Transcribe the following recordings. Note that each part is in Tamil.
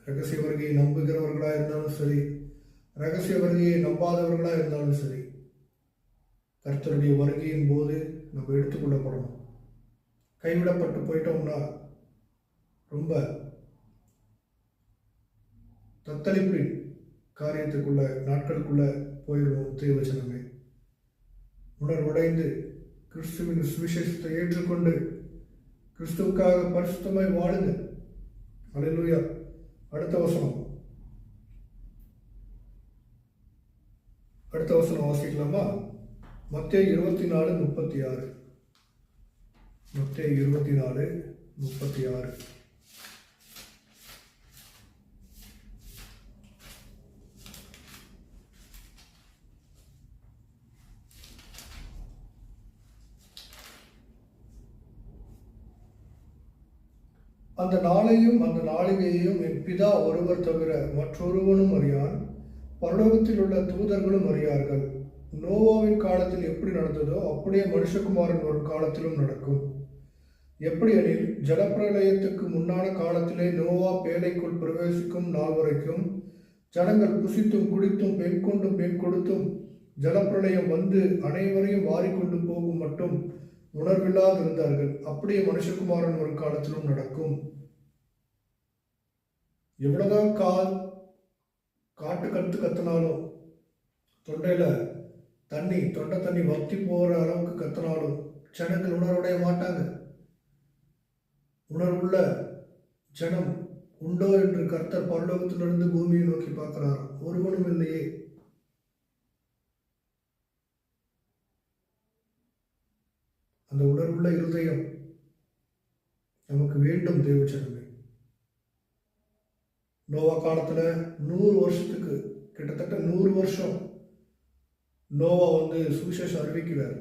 ரகசிய வருகையை நம்புகிறவர்களாக இருந்தாலும் சரி, ரகசிய வருகையை நம்பாதவர்களாக இருந்தாலும் சரி, கர்த்தருடைய வருகையின் போது நம்ம எடுத்துக்கொள்ளப்படணும். கைவிடப்பட்டு போயிட்டோம்னா ரொம்ப தத்தளிப்பின் காரியத்துக்குள்ள நாட்களுக்குள்ள போயிடுவோம். தேவச்சனமே, உணர்வடைந்து கிறிஸ்துவின் சுவிசேஷத்தை ஏற்றுக்கொண்டு கிறிஸ்துவுக்காக பரிசுத்தமாய் வாழுங்க. அல்லேலூயா. அடுத்த வசனம் வாசிக்கலாமா? மத்தேயு 24:36. மத்தேயு 24:36. அந்த நாளையும் அந்த நாளிகையையும் என் பிதா ஒருவர் தவிர மற்றொருவனும் அறியான், பரலோகத்தில் உள்ள தூதர்களும் அறியார்கள். நோவாவின் காலத்தில் எப்படி நடந்ததோ அப்படியே மனுஷகுமாரன் வரும் காலத்திலும் நடக்கும். எப்படி எனில், ஜலப்பிரளயத்துக்கு முன்னான காலத்திலே நோவா பேழைக்குள் பிரவேசிக்கும் நாள் வரைக்கும் ஜனங்கள் புசித்தும் குடித்தும் பெண் கொண்டும் பெண் கொடுத்தும் ஜலப்பிரளயம் வந்து அனைவரையும் வாரிக்கொண்டு போகும் மட்டும் உணர்வில்லாது இருந்தார்கள். அப்படியே மனுஷகுமாரன் ஒரு காலத்திலும் நடக்கும். எவ்வளவுதான் காட்டு கத்தினாலும், தொண்டையில தொண்டை தண்ணி வத்தி போற அளவுக்கு கத்தினாலும் ஜனங்கள் உணர்வுடைய மாட்டாங்க. உணர்வுள்ள ஜனம் உண்டோ என்று கர்த்தர் பரலோகத்திலிருந்து பூமியை நோக்கி பார்க்கிறார். ஒருவனும் இல்லையே. அந்த உணர்வுள்ள இருதயம் நமக்கு வேண்டும். தேவச்சனமே, நோவா காலத்துல 100 வருஷத்துக்கு கிட்டத்தட்ட 100 வருஷம் நோவா சுவிசேஷம் அறிவிக்கிறார்.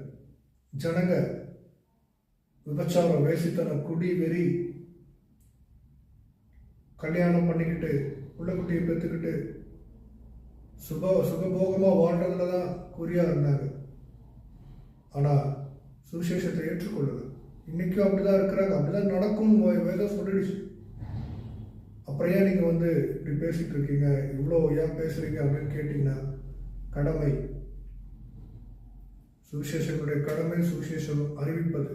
ஜனங்க விபச்சாரம், வேசித்தனம், குடி, வெறி, கல்யாணம் பண்ணிக்கிட்டு பிள்ளைக்குட்டியை பெற்றுக்கிட்டு சுகபோகமா வாழ்றதுலதான் குறியா இருந்தாங்க. ஆனா சுவிசேஷத்தை ஏற்றுக்கொள்ளுங்க. இன்னைக்கும் அப்படிதான் இருக்கிறாங்க. அப்படிதான் நடக்கும் வேதம் சொல்லிடுச்சு. அப்புறம் ஏன் நீங்க இப்படி பேசிட்டு இருக்கீங்க, இவ்வளோ ஏன் பேசுறீங்க அப்படின்னு கேட்டீங்கன்னா, கடமை, சுவிசேஷனுடைய கடமை சுவிசேஷம் அறிவிப்பது.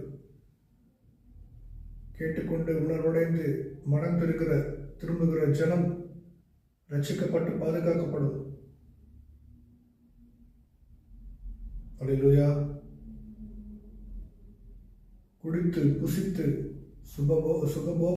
கேட்டுக்கொண்டு உணர்வடைந்து மனம் திரும்புகிற ஜனம் ரட்சிக்கப்பட்டு பாதுகாக்கப்படும். அல்லேலூயா. குடித்து புசித்து சுகபோ